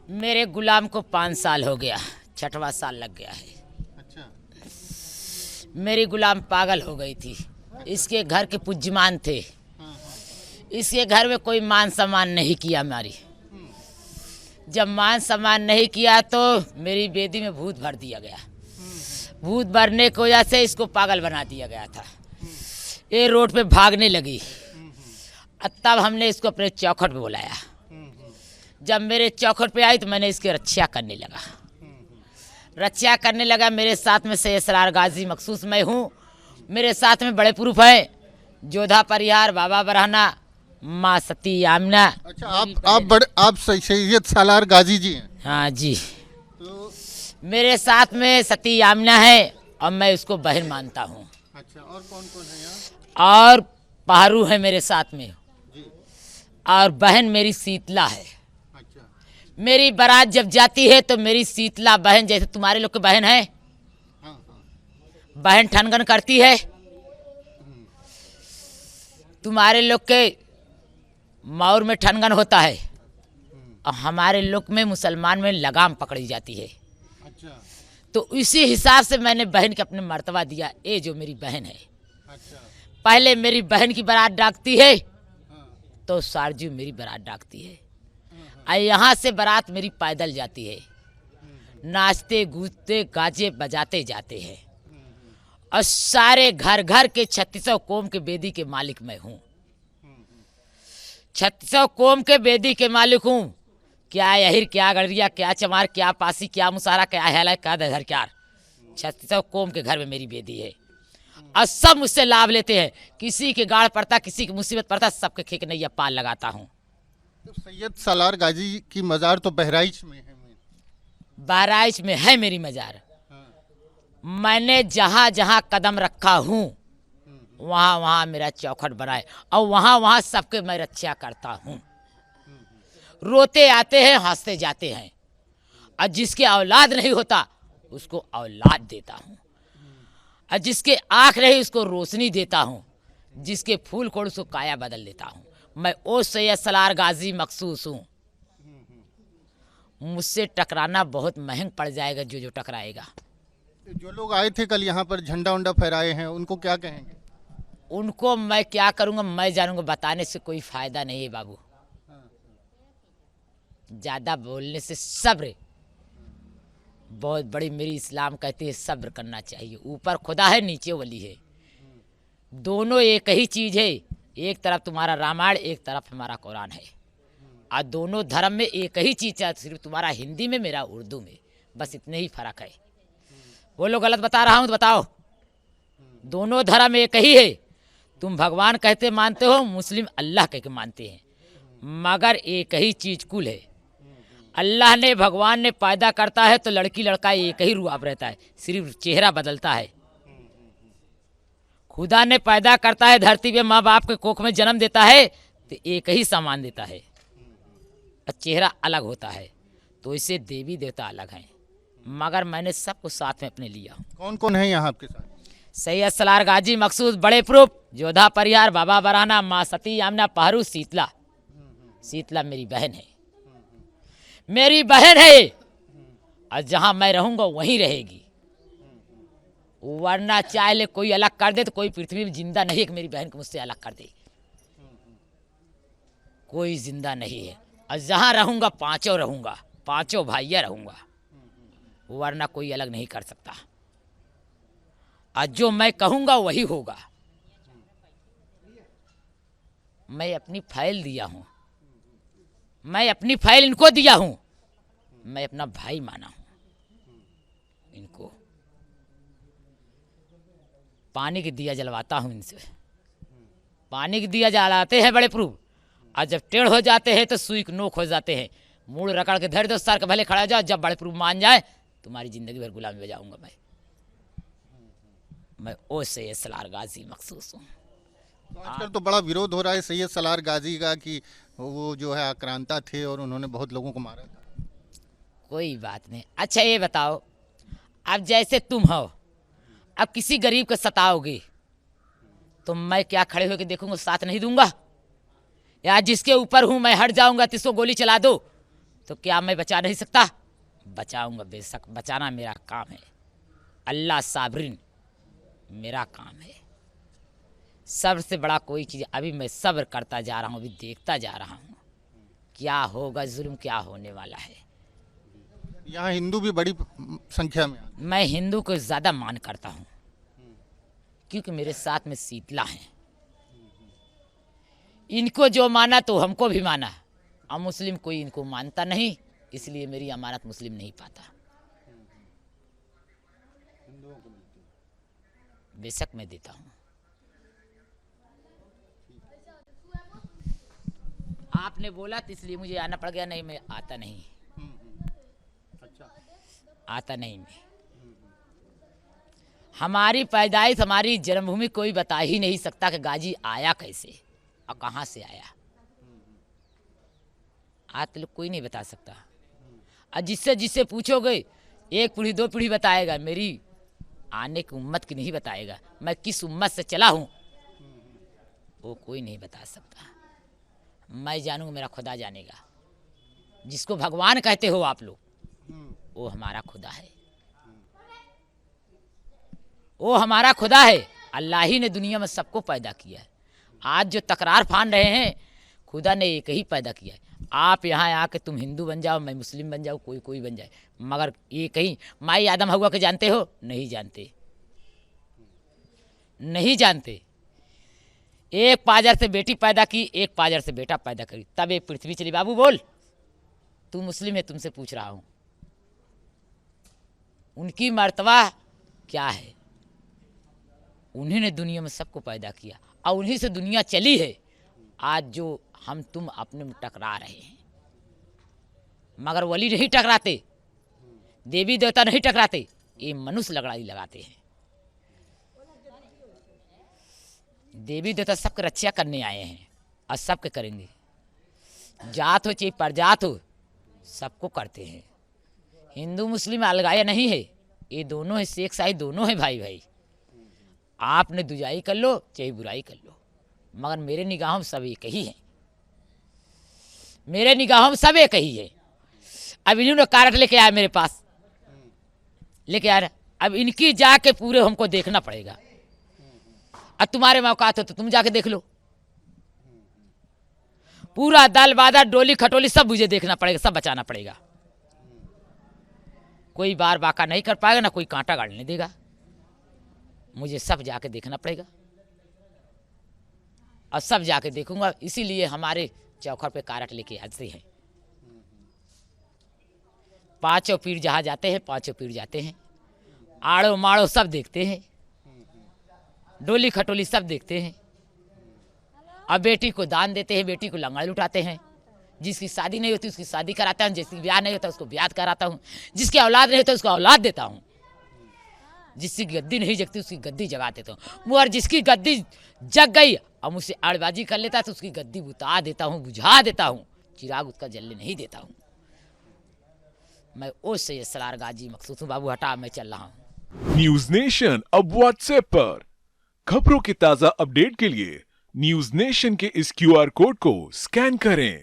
मेरे गुलाम को 5 साल हो गया, 6वां साल लग गया है। अच्छा। मेरी गुलाम पागल हो गई थी। इसके घर के पूज्यमान थे। इसके घर में कोई मान सम्मान नहीं किया हमारी। जब मान सम्मान नहीं किया तो मेरी बेदी में भूत भर दिया गया। भूत भरने की वजह से इसको पागल बना दिया गया था। ये रोड पे भागने लगी। तब हमने इसको अपने चौखट पे बुलाया। जब मेरे चौखट पे आई तो मैंने इसकी रक्षा करने लगा। रक्षा करने लगा। मेरे साथ में सैयद सलार गाजी मखसूस मैं हूँ। मेरे साथ में बड़े प्रूफ हैं, जोधा परिहार, बाबा बरहाना, माँ सती आमना। अच्छा, आप सैयद सालार गाजी जी हैं? हाँ जी। तो मेरे साथ में सती आमना है और मैं उसको बहन मानता हूँ। अच्छा, और कौन कौन है यहाँ? और पहरू है मेरे साथ में। जी। और बहन मेरी शीतला है। अच्छा। मेरी बारात जब जाती है तो मेरी शीतला बहन, जैसे तुम्हारे लोग की बहन है, हाँ हाँ। बहन ठनगन करती है। तुम्हारे लोग के मौर में ठनगन होता है और हमारे लोग में मुसलमान में लगाम पकड़ी जाती है। अच्छा। तो इसी हिसाब से मैंने बहन के अपने मर्तबा दिया। ये जो मेरी बहन है, अच्छा। पहले मेरी बहन की बारात डाकती है हाँ तो सारजू मेरी बारात डाकती है। और यहाँ से बारात मेरी पैदल जाती है। नाचते गूंजते गाजे बजाते जाते हैं। और सारे घर घर के 3600 कोम के बेदी के मालिक मैं हूँ। 3600 कोम के बेदी के मालिक हूँ। क्या यहिर, क्या गड़रिया, क्या चमार, क्या पासी, क्या मुसारा, क्या हैला, क्या दहरक्यार, 3600 कोम के घर में मेरी बेदी है। और सब मुझसे लाभ लेते हैं। किसी के गाड़ पड़ता, किसी की मुसीबत पड़ता, सबके खेक नैया पाल लगाता हूँ। तो सैयद सालार गाजी की मज़ार तो बहराइच में है। बहराइच में है मेरी मज़ार। हाँ। मैंने जहाँ जहाँ कदम रखा हूँ वहाँ वहाँ मेरा चौखट बनाए और वहाँ वहाँ सबके मैं रक्षा करता हूँ। रोते आते हैं, हंसते जाते हैं। और जिसके औलाद नहीं होता उसको औलाद देता हूँ। और जिसके आँख नहीं उसको रोशनी देता हूँ। जिसके फूल कोड़ उसको काया बदल देता हूँ। मैं ओ सैयद सलार गाजी मखसूस हूँ। मुझसे टकराना बहुत महंग पड़ जाएगा जो जो टकराएगा। जो लोग आए थे कल यहाँ पर झंडा उंडा फहराए हैं, उनको क्या कहेंगे? उनको मैं क्या करूँगा, मैं जानूँगा। बताने से कोई फ़ायदा नहीं है बाबू। ज़्यादा बोलने से सब्र बहुत बड़ी, मेरी इस्लाम कहती है सब्र करना चाहिए। ऊपर खुदा है, नीचे वली है। दोनों एक ही चीज़ है। एक तरफ तुम्हारा रामायण, एक तरफ हमारा कुरान है। और दोनों धर्म में एक ही चीज़ है, सिर्फ तुम्हारा हिंदी में, मेरा उर्दू में, बस इतने ही फ़र्क है। बोलो गलत बता रहा हूँ तो बताओ। दोनों धर्म एक ही है। तुम भगवान कहते मानते हो, मुस्लिम अल्लाह कह के मानते हैं, मगर एक ही चीज़ कुल है। अल्लाह ने, भगवान ने पैदा करता है तो लड़की लड़का एक ही रूप रहता है, सिर्फ चेहरा बदलता है। खुदा ने पैदा करता है, धरती पे माँ बाप के कोख में जन्म देता है तो एक ही सामान देता है और चेहरा अलग होता है। तो इससे देवी देवता अलग हैं, मगर मैंने सबको साथ में अपने लिया हूँ। कौन कौन है यहाँ आपके साथ? सैयद सलार गाजी मखसूस, बड़े प्रूफ, जोधा परिहार, बाबा बरहाना, माँ सती आमना, पहरू, शीतला। शीतला मेरी बहन है। मेरी बहन है और जहाँ मैं रहूँगा वहीं रहेगी। वरना चाहे कोई अलग कर दे तो कोई पृथ्वी में जिंदा नहीं है कि मेरी बहन को मुझसे अलग कर दे। कोई जिंदा नहीं है। और जहाँ रहूँगा पांचों रहूँगा, पांचों भाइया रहूँगा, वरना कोई अलग नहीं कर सकता। और जो मैं कहूँगा वही होगा। मैं अपनी फाइल दिया हूँ, मैं अपनी फाइल इनको दिया हूँ। मैं अपना भाई माना हूँ इनको। पानी की दिया जलवाता हूँ इनसे। पानी की दिया जलाते हैं बड़े प्रूफ। और जब टेढ़ हो जाते हैं तो सुई नोक हो जाते हैं। मूड रगड़ के धर दो, सर के भले खड़ा जाओ। जब बड़े प्रूफ मान जाए तुम्हारी जिंदगी भर गुलामी बजाऊंगा मैं ओ सैयद सलार गाजी मखसूस हूँ। तो आजकल तो बड़ा विरोध हो रहा है सैयद सलार गाजी का कि वो जो है आक्रांता थे और उन्होंने बहुत लोगों को मारा था। कोई बात नहीं। अच्छा ये बताओ, अब जैसे तुम हो, अब किसी गरीब को सताओगे तो मैं क्या खड़े होकर देखूंगा, साथ नहीं दूंगा? या जिसके ऊपर हूं मैं हट जाऊंगा तो इसको गोली चला दो तो क्या मैं बचा नहीं सकता? बचाऊंगा बेशक, बचाना मेरा काम है। अल्लाह साबरिन मेरा काम है। सब्र से बड़ा कोई चीज़, अभी मैं सब्र करता जा रहा हूँ, अभी देखता जा रहा हूँ क्या होगा, जुल्म क्या होने वाला है। यहाँ हिंदू भी बड़ी संख्या में आते मैं हिंदू को ज़्यादा मान करता हूँ क्योंकि मेरे साथ में शीतला हैं। इनको जो माना तो हमको भी माना, और मुस्लिम कोई इनको मानता नहीं, इसलिए मेरी अमानत मुस्लिम नहीं पाता। बेशक मैं देता हूँ। आपने बोला तो इसलिए मुझे आना पड़ गया, नहीं मैं आता नहीं। अच्छा। आता नहीं मैं। हमारी पैदाइश, हमारी जन्मभूमि कोई बता ही नहीं सकता कि गाजी आया कैसे और कहाँ से आया। आज तो कोई नहीं बता सकता। और जिससे पूछोगे, एक पीढ़ी दो पीढ़ी बताएगा, मेरी आने की उम्मत की नहीं बताएगा। मैं किस उम्मत से चला हूँ वो कोई नहीं बता सकता। मैं जानूंगा, मेरा खुदा जानेगा। जिसको भगवान कहते हो आप लोग, वो हमारा खुदा है, वो हमारा खुदा है। अल्लाह ही ने दुनिया में सबको पैदा किया है। आज जो तकरार फान रहे हैं, खुदा ने एक ही पैदा किया है। आप यहाँ आके तुम हिंदू बन जाओ, मैं मुस्लिम बन जाऊँ, कोई बन जाए, मगर ये कहीं माई आदम हवा के जानते हो? नहीं जानते, नहीं जानते। एक पाजर से बेटी पैदा की, एक पाजर से बेटा पैदा करी, तब एक पृथ्वी चली। बाबू बोल, तू मुस्लिम है, तुमसे पूछ रहा हूँ, उनकी मर्तबा क्या है? उन्हीं ने दुनिया में सबको पैदा किया और उन्हीं से दुनिया चली है। आज जो हम तुम अपने में टकरा रहे हैं, मगर वली नहीं टकराते, देवी देवता नहीं टकराते, ये मनुष्य लड़ाई लगाते हैं। देवी देवता सबकी रक्षा करने आए हैं और सबके करेंगे। जात हो चाहे परजात हो, सबको करते हैं। हिंदू मुस्लिम अलगाया नहीं है, ये दोनों है, शेख शाही दोनों है भाई भाई। आपने दुजाई कर लो चाहे बुराई कर लो, मगर मेरे निगाहों में सब एक ही है। मेरे निगाहों में सब एक ही है। अब इन्होंने कारट लेके आया मेरे पास, लेके आ रहा, अब इनकी जाके पूरे हमको देखना पड़ेगा। अब तुम्हारे मौकात हो तो तुम जाके देख लो। पूरा दल बादल डोली खटोली सब मुझे देखना पड़ेगा, सब बचाना पड़ेगा। कोई बार बाका नहीं कर पाएगा, ना कोई कांटा गाड़ने देगा। मुझे सब जाके देखना पड़ेगा और सब जाके देखूंगा। इसीलिए हमारे चौखट पे कारट लेके आते हैं। पांचों पीर जहाँ जाते हैं, पांचों पीर जाते हैं। आड़ो माड़ो सब देखते हैं, डोली खटोली सब देखते हैं। अब बेटी को दान देते हैं, बेटी को लंगड़ लुटाते हैं। जिसकी शादी नहीं होती उसकी शादी कराता हूँ, जिसकी ब्याह नहीं होता उसको ब्याह कराता हूँ, जिसकी औलाद नहीं होता उसको औलाद देता हूँ, जिसकी गद्दी नहीं जगती उसकी गद्दी जगा देता हूँ। और जिसकी गद्दी जग गई और मुझसे आड़बाजी कर लेता है तो उसकी गद्दी बुता देता हूँ, बुझा देता हूँ, चिराग उसका जलने नहीं देता हूँ। मैं उस सैयद सलार गाजी मखसूस हूँ। बाबू हटा, मैं चल रहा हूँ। न्यूज नेशन अब व्हाट्सएप पर खबरों के ताजा अपडेट के लिए न्यूज नेशन के इस QR कोड को स्कैन करें।